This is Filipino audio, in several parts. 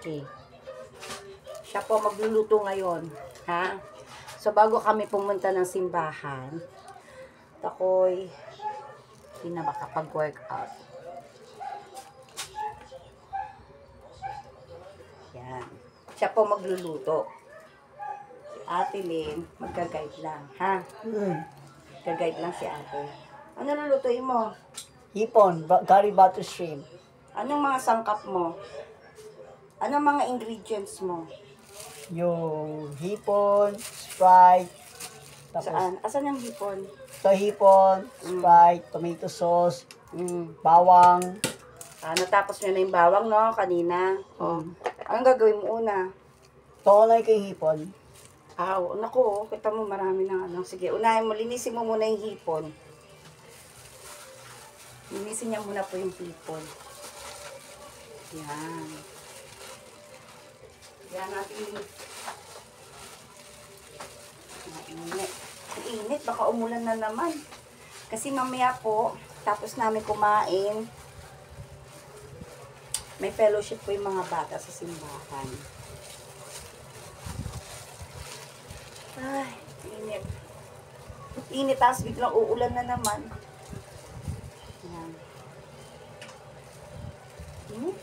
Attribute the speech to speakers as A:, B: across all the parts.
A: Okay. Siya po magluluto ngayon. Ha? So, bago kami pumunta ng simbahan, ako'y hindi na makapag-workout. Yan. Siya po magluluto. Si Ate Lynn, magka-guide lang. Ha? Magka-guide lang si Ate. Ano lulutuin mo?
B: Hipon, curry butter shrimp.
A: Anong mga sangkap mo? Anong mga ingredients mo?
B: Yung hipon, Sprite, tapos
A: Saan? Asan yung hipon?
B: ito hipon, Sprite, tomato sauce, bawang.
A: Natapos nyo na yung bawang, no? Kanina. Anong gagawin mo una?
B: Tonay kay hipon.
A: Naku, kita mo marami na ano. Sige, unahin mo, linisin mo muna yung hipon. Linisin niya muna po yung hipon. Yan. Yan natin. Mainit. Init, baka umulan na naman. Kasi mamaya po, tapos namin kumain, may fellowship po yung mga bata sa simbahan. Ay, init. Init, tapos biglang uulan na naman. Yan. Init.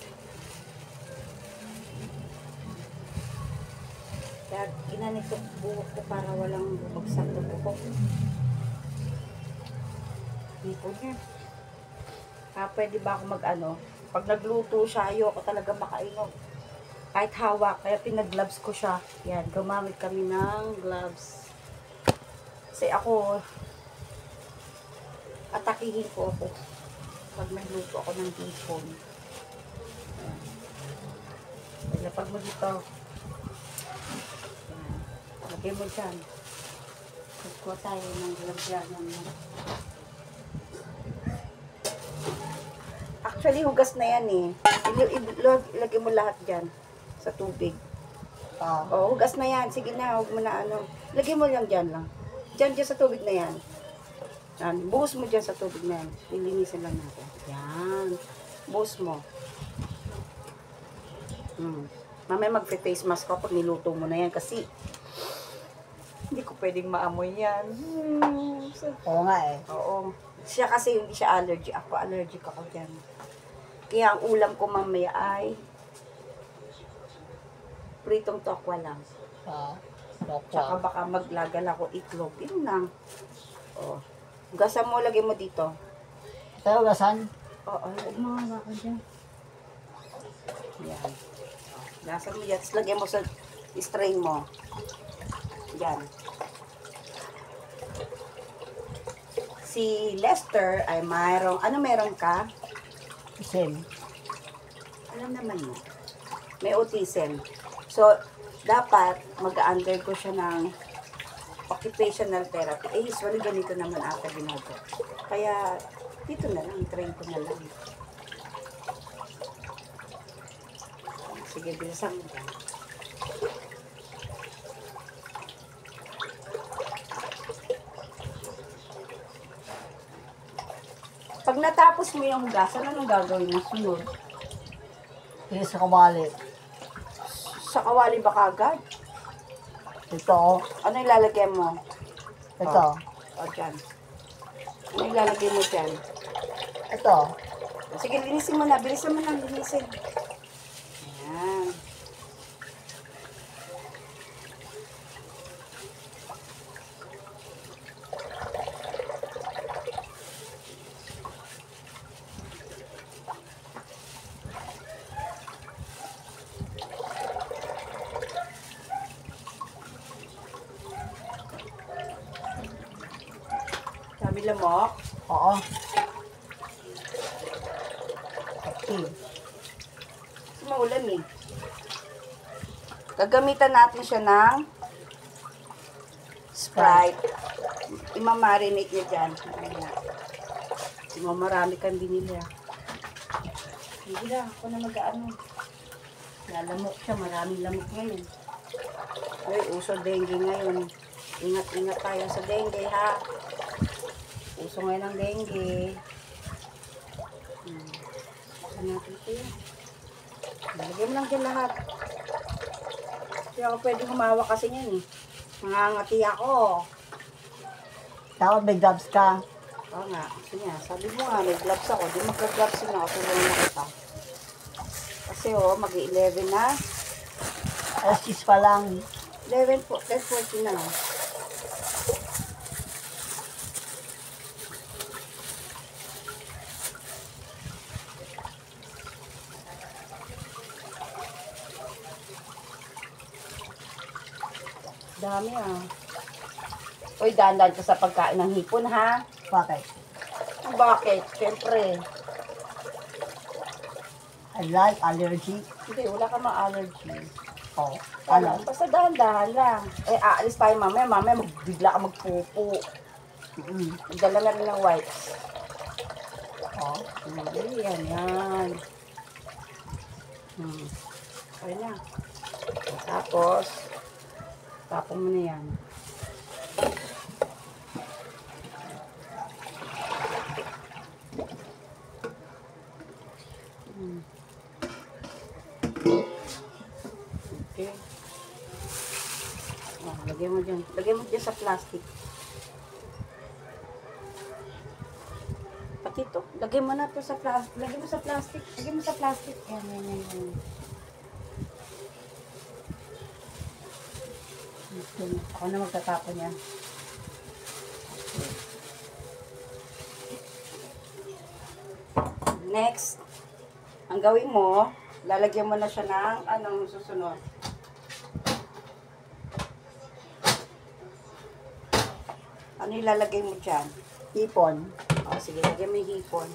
A: Kaya ginanito buhok ko para walang bumagsak na buhok. Hindi po niya. Pwede ba ako mag-ano? Pag nagluto siya, ayoko talaga makainom. Kahit hawak, kaya pinag-gloves ko siya. Yan, gumamit kami ng gloves. Kasi ako, atakihin ko ako pag nagluto ako ng hipon. Ilapag mo dito. Yan. Lagay mo dyan. Kuha tayo ng gloves yan. Actually, hugas na yan eh. Ilagay mo lahat dyan sa tubig. Hugas na yan. Sige na, huwag mo na ano. Lagay mo lang dyan lang. Dyan sa tubig na yan. Yan. Buhos mo dyan sa tubig na yan. Lilinisin lang natin. Yan. Buhos mo. Mamaya mag-face mask ko pag niluto mo na yan kasi hindi ko pwedeng maamoy yan.
B: Oo nga eh.
A: Oo. Siya kasi hindi siya allergy. Ako allergic ako dyan. Kaya ang ulam ko mamaya ay pritong tokwa lang. Tsaka baka maglagal ako itlog. Yun lang. Gasan mo, lagay mo dito.
B: Tayo gasan?
A: Oo, lagay mo nga ako dyan. Yan. Gasan mo yan. Tapos lagay mo sa strain mo. Yan. Si Lester ay mayroong, ano meron ka?
B: Same.
A: Alam naman mo. May autism. So, dapat mag-undergo siya ng occupational therapy. Usually ganito naman ata ginagawa. Kaya, dito na lang, train ko na lang. Sige, bilisan mo dyan. Pag natapos mo yung hugasan, anong gagawin mo sunod?
B: Hindi sa kamali.
A: Sa kawali ba kagad?
B: Ito.
A: Ano ilalagay mo?
B: Ito.
A: Dyan. Ano ilalagay mo dyan?
B: Ito.
A: Sige, linisin mo na. Bilisan mo na, linisin. Ayan. Sabi lamok.
B: Oo. Okay.
A: Maulan eh. Gagamitan natin siya ng Sprite. Imamarinate niya dyan. Kasi marami kang binili ah. Hindi na, ako na mag-ano. Lalamok siya, maraming lamok ngayon. Ay, uso dengue ngayon. Ingat-ingat tayo sa dengue ha. Uso ngayon ang dengue. Uso natin ito yun. Lagyan mo lang dyan lahat. Hindi ako pwede humawa kasi yan eh. Mangangati ako.
B: Dapat may gloves ka.
A: Oo nga. Sige nga. Sabi mo nga, may gloves ako. Di magka-gloves na ako. Tulungan na kita. Kasi mag-11 na.
B: Alas 6 pa lang.
A: 11 po. 10:40 na. Dami ah. Uy, dahan-dahan ka sa pagkain ng hipon ha.
B: Bakit?
A: Bakit? Siyempre.
B: I like allergy.
A: Hindi, wala ka ma-allergy.
B: Oh,
A: Ano?
B: ano?
A: Basta dahan-dahan lang. Eh, aalis tayo mamaya. Mamaya, bigla ka magpupo. Magdala na rin ng wipes.
B: Oh.
A: Yan. Okay na. Tapos, tapon mo na yan. Okay. Lagyan mo dyan. Lagyan mo dyan sa plastic. Pati ito. Lagyan mo na ito sa plastic. Lagyan mo sa plastic. Lagyan mo sa plastic. Yan. Ako na magtatapon yan. Next, ang gawin mo, lalagyan mo na siya ng anong susunod. Ano ilalagay mo dyan?
B: Hipon.
A: O, sige, lagyan mo yung hipon.